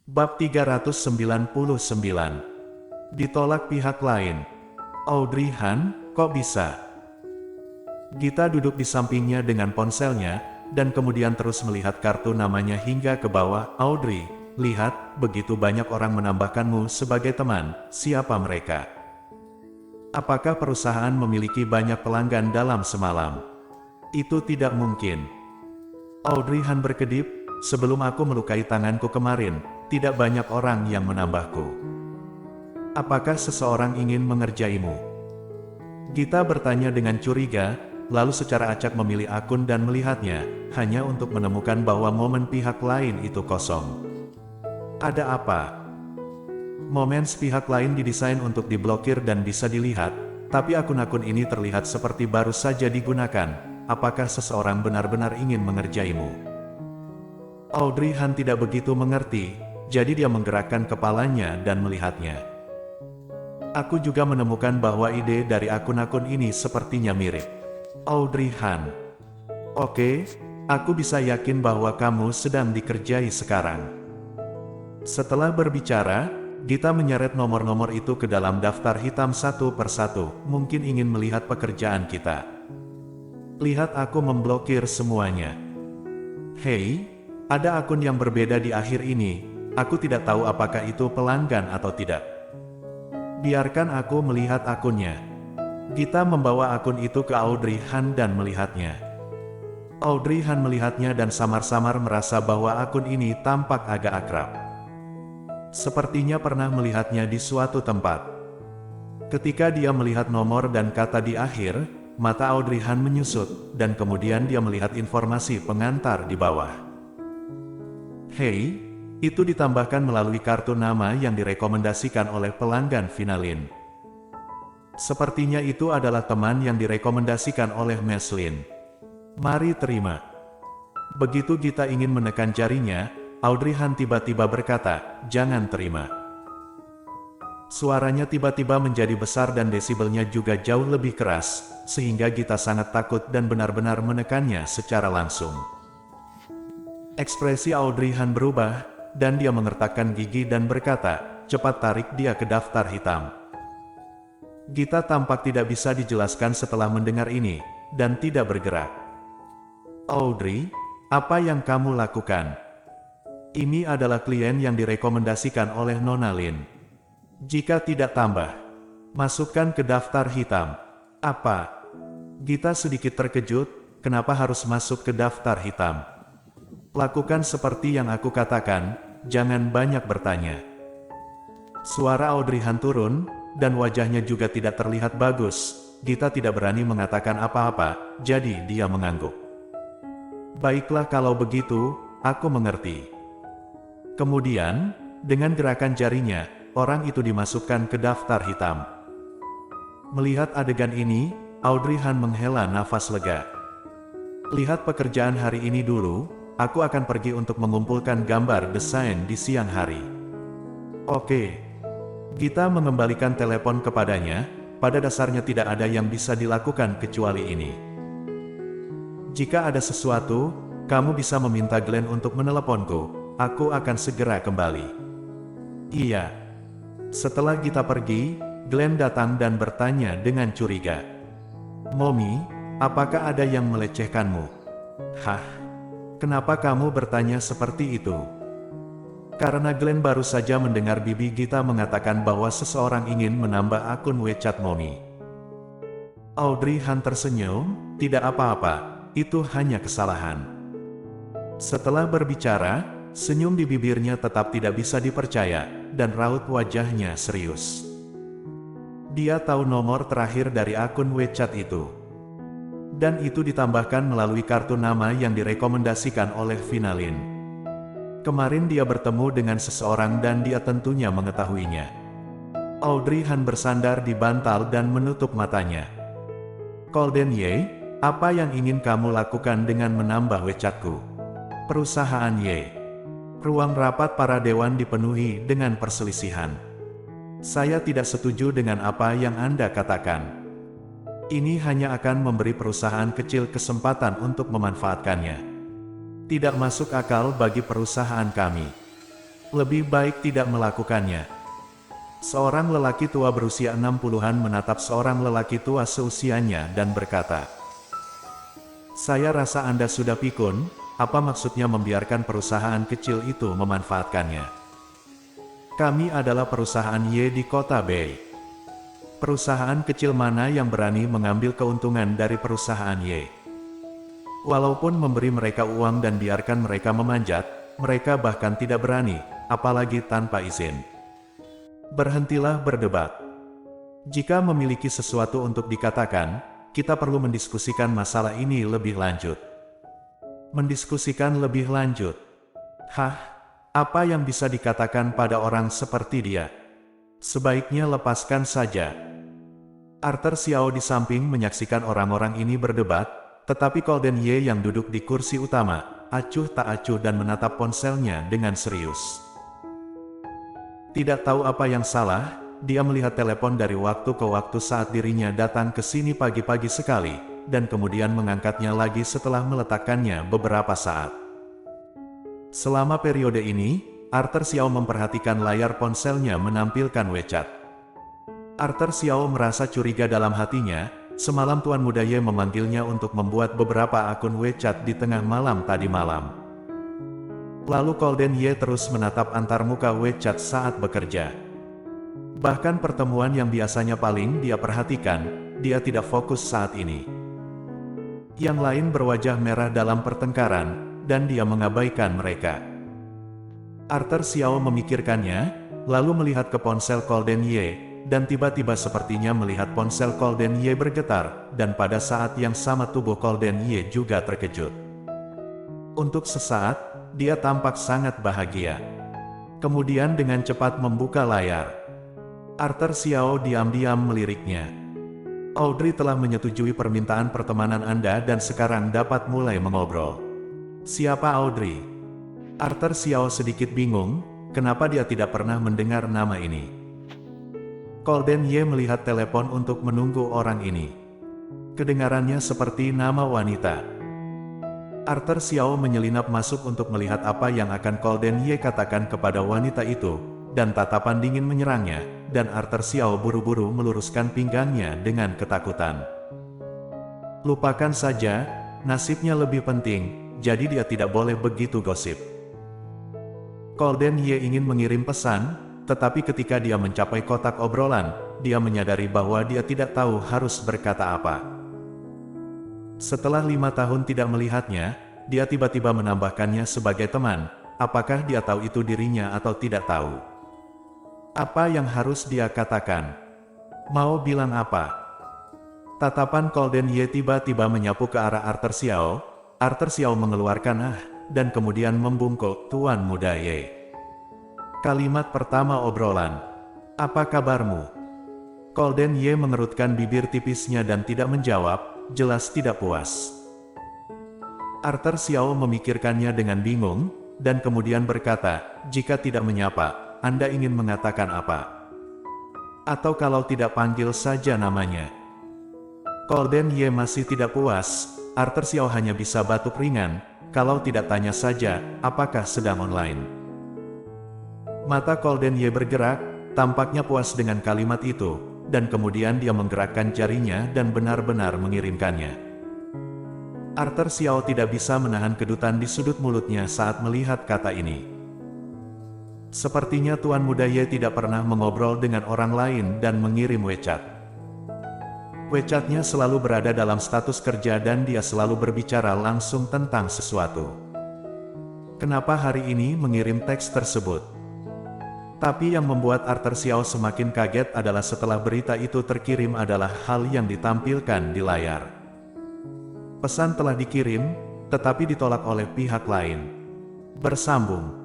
Bab 399. Ditolak pihak lain. Audrey Han, kok bisa? Gita duduk di sampingnya dengan ponselnya, dan kemudian terus melihat kartu namanya hingga ke bawah. Audrey, lihat, begitu banyak orang menambahkanmu sebagai teman, siapa mereka? Apakah perusahaan memiliki banyak pelanggan dalam semalam? Itu tidak mungkin. Audrey Han berkedip, sebelum aku melukai tanganku kemarin, tidak banyak orang yang menambahku. Apakah seseorang ingin mengerjaimu? Gita bertanya dengan curiga, lalu secara acak memilih akun dan melihatnya, hanya untuk menemukan bahwa momen pihak lain itu kosong. Ada apa? Momen pihak lain didesain untuk diblokir dan bisa dilihat, tapi akun-akun ini terlihat seperti baru saja digunakan. Apakah seseorang benar-benar ingin mengerjaimu? Audrey Han tidak begitu mengerti, jadi dia menggerakkan kepalanya dan melihatnya. Aku juga menemukan bahwa ide dari akun-akun ini sepertinya mirip. Audrey Han. Oke, aku bisa yakin bahwa kamu sedang dikerjai sekarang. Setelah berbicara, Gita menyeret nomor-nomor itu ke dalam daftar hitam satu persatu, mungkin ingin melihat pekerjaan kita. Lihat, aku memblokir semuanya. Hei, ada akun yang berbeda di akhir ini, aku tidak tahu apakah itu pelanggan atau tidak. Biarkan aku melihat akunnya. Gita membawa akun itu ke Audrey Han dan melihatnya. Audrey Han melihatnya dan samar-samar merasa bahwa akun ini tampak agak akrab. Sepertinya pernah melihatnya di suatu tempat. Ketika dia melihat nomor dan kata di akhir, mata Audrey Han menyusut, dan kemudian dia melihat informasi pengantar di bawah. Hei, itu ditambahkan melalui kartu nama yang direkomendasikan oleh pelanggan Finalin. Sepertinya itu adalah teman yang direkomendasikan oleh Meslin. Mari terima. Begitu Gita ingin menekan jarinya, Audrey Han tiba-tiba berkata, jangan terima. Suaranya tiba-tiba menjadi besar dan desibelnya juga jauh lebih keras, sehingga Gita sangat takut dan benar-benar menekannya secara langsung. Ekspresi Audrey Han berubah, dan dia mengertakkan gigi dan berkata, cepat tarik dia ke daftar hitam. Gita tampak tidak bisa dijelaskan setelah mendengar ini, dan tidak bergerak. Audrey, apa yang kamu lakukan? Ini adalah klien yang direkomendasikan oleh Nona Lin. Jika tidak tambah, masukkan ke daftar hitam. Apa? Gita sedikit terkejut, kenapa harus masuk ke daftar hitam? Lakukan seperti yang aku katakan, jangan banyak bertanya. Suara Audrey Han turun, dan wajahnya juga tidak terlihat bagus. Gita tidak berani mengatakan apa-apa, jadi dia mengangguk. Baiklah kalau begitu, aku mengerti. Kemudian, dengan gerakan jarinya, orang itu dimasukkan ke daftar hitam. Melihat adegan ini, Audrey Han menghela nafas lega. Lihat pekerjaan hari ini dulu, aku akan pergi untuk mengumpulkan gambar desain di siang hari. Oke. Gita mengembalikan telepon kepadanya, pada dasarnya tidak ada yang bisa dilakukan kecuali ini. Jika ada sesuatu, kamu bisa meminta Glenn untuk meneleponku. Aku akan segera kembali. Iya. Setelah Gita pergi, Glenn datang dan bertanya dengan curiga. Mommy, apakah ada yang melecehkanmu? Hah? Kenapa kamu bertanya seperti itu? Karena Glenn baru saja mendengar bibi Gita mengatakan bahwa seseorang ingin menambah akun WeChat Mommy. Audrey Han tersenyum, tidak apa-apa, itu hanya kesalahan. Setelah berbicara, senyum di bibirnya tetap tidak bisa dipercaya, dan raut wajahnya serius. Dia tahu nomor terakhir dari akun WeChat itu. Dan itu ditambahkan melalui kartu nama yang direkomendasikan oleh Finalin. Kemarin dia bertemu dengan seseorang dan dia tentunya mengetahuinya. Audrey Han bersandar di bantal dan menutup matanya. Golden Ye, apa yang ingin kamu lakukan dengan menambah WeChatku? Perusahaan Ye. Ruang rapat para dewan dipenuhi dengan perselisihan. Saya tidak setuju dengan apa yang Anda katakan. Ini hanya akan memberi perusahaan kecil kesempatan untuk memanfaatkannya. Tidak masuk akal bagi perusahaan kami. Lebih baik tidak melakukannya. Seorang lelaki tua berusia 60-an menatap seorang lelaki tua seusianya dan berkata, "Saya rasa Anda sudah pikun, apa maksudnya membiarkan perusahaan kecil itu memanfaatkannya? Kami adalah perusahaan Y di kota Bay. Perusahaan kecil mana yang berani mengambil keuntungan dari perusahaan Y? Walaupun memberi mereka uang dan biarkan mereka memanjat, mereka bahkan tidak berani, apalagi tanpa izin. Berhentilah berdebat. Jika memiliki sesuatu untuk dikatakan, kita perlu mendiskusikan masalah ini lebih lanjut." Mendiskusikan lebih lanjut. Hah? Apa yang bisa dikatakan pada orang seperti dia? Sebaiknya lepaskan saja. Arthur Xiao di samping menyaksikan orang-orang ini berdebat, tetapi Golden Ye yang duduk di kursi utama, acuh tak acuh dan menatap ponselnya dengan serius. Tidak tahu apa yang salah, dia melihat telepon dari waktu ke waktu saat dirinya datang ke sini pagi-pagi sekali, dan kemudian mengangkatnya lagi setelah meletakkannya beberapa saat. Selama periode ini, Arthur Xiao memperhatikan layar ponselnya menampilkan WeChat. Arthur Xiao merasa curiga dalam hatinya, semalam Tuan Muda Ye memanggilnya untuk membuat beberapa akun WeChat di tengah malam tadi malam. Lalu Golden Ye terus menatap antarmuka WeChat saat bekerja. Bahkan pertemuan yang biasanya paling dia perhatikan, dia tidak fokus saat ini. Yang lain berwajah merah dalam pertengkaran, dan dia mengabaikan mereka. Arthur Xiao memikirkannya, lalu melihat ke ponsel Golden Ye, dan tiba-tiba sepertinya melihat ponsel Golden Ye bergetar, dan pada saat yang sama tubuh Golden Ye juga terkejut. Untuk sesaat, dia tampak sangat bahagia. Kemudian dengan cepat membuka layar. Arthur Xiao diam-diam meliriknya. "Audrey telah menyetujui permintaan pertemanan Anda dan sekarang dapat mulai mengobrol." "Siapa Audrey?" Arthur Xiao sedikit bingung, kenapa dia tidak pernah mendengar nama ini. Golden Ye melihat telepon untuk menunggu orang ini. Kedengarannya seperti nama wanita. Arthur Xiao menyelinap masuk untuk melihat apa yang akan Golden Ye katakan kepada wanita itu, dan tatapan dingin menyerangnya, dan Arthur Xiao buru-buru meluruskan pinggangnya dengan ketakutan. Lupakan saja, nasibnya lebih penting, jadi dia tidak boleh begitu gosip. Golden Ye ingin mengirim pesan, tetapi ketika dia mencapai kotak obrolan, dia menyadari bahwa dia tidak tahu harus berkata apa. Setelah 5 tahun tidak melihatnya, dia tiba-tiba menambahkannya sebagai teman. Apakah dia tahu itu dirinya atau tidak tahu? Apa yang harus dia katakan? Mau bilang apa? Tatapan Golden Ye tiba-tiba menyapu ke arah Arthur Xiao. Arthur Xiao mengeluarkan dan kemudian membungkuk, "Tuan Muda Ye." Kalimat pertama obrolan. "Apa kabarmu?" Golden Ye mengerutkan bibir tipisnya dan tidak menjawab, jelas tidak puas. Arthur Xiao memikirkannya dengan bingung, dan kemudian berkata, "Jika tidak menyapa, Anda ingin mengatakan apa? Atau kalau tidak panggil saja namanya?" Golden Ye masih tidak puas. Arthur Xiao hanya bisa batuk ringan, kalau tidak tanya saja, apakah sedang online. Mata Golden Ye bergerak, tampaknya puas dengan kalimat itu, dan kemudian dia menggerakkan jarinya dan benar-benar mengirimkannya. Arthur Xiao tidak bisa menahan kedutan di sudut mulutnya saat melihat kata ini. Sepertinya Tuan Muda Ye tidak pernah mengobrol dengan orang lain dan mengirim WeChat. WeChat-nya selalu berada dalam status kerja dan dia selalu berbicara langsung tentang sesuatu. Kenapa hari ini mengirim teks tersebut? Tapi yang membuat Arthur Xiao semakin kaget adalah setelah berita itu terkirim adalah hal yang ditampilkan di layar. Pesan telah dikirim, tetapi ditolak oleh pihak lain. Bersambung.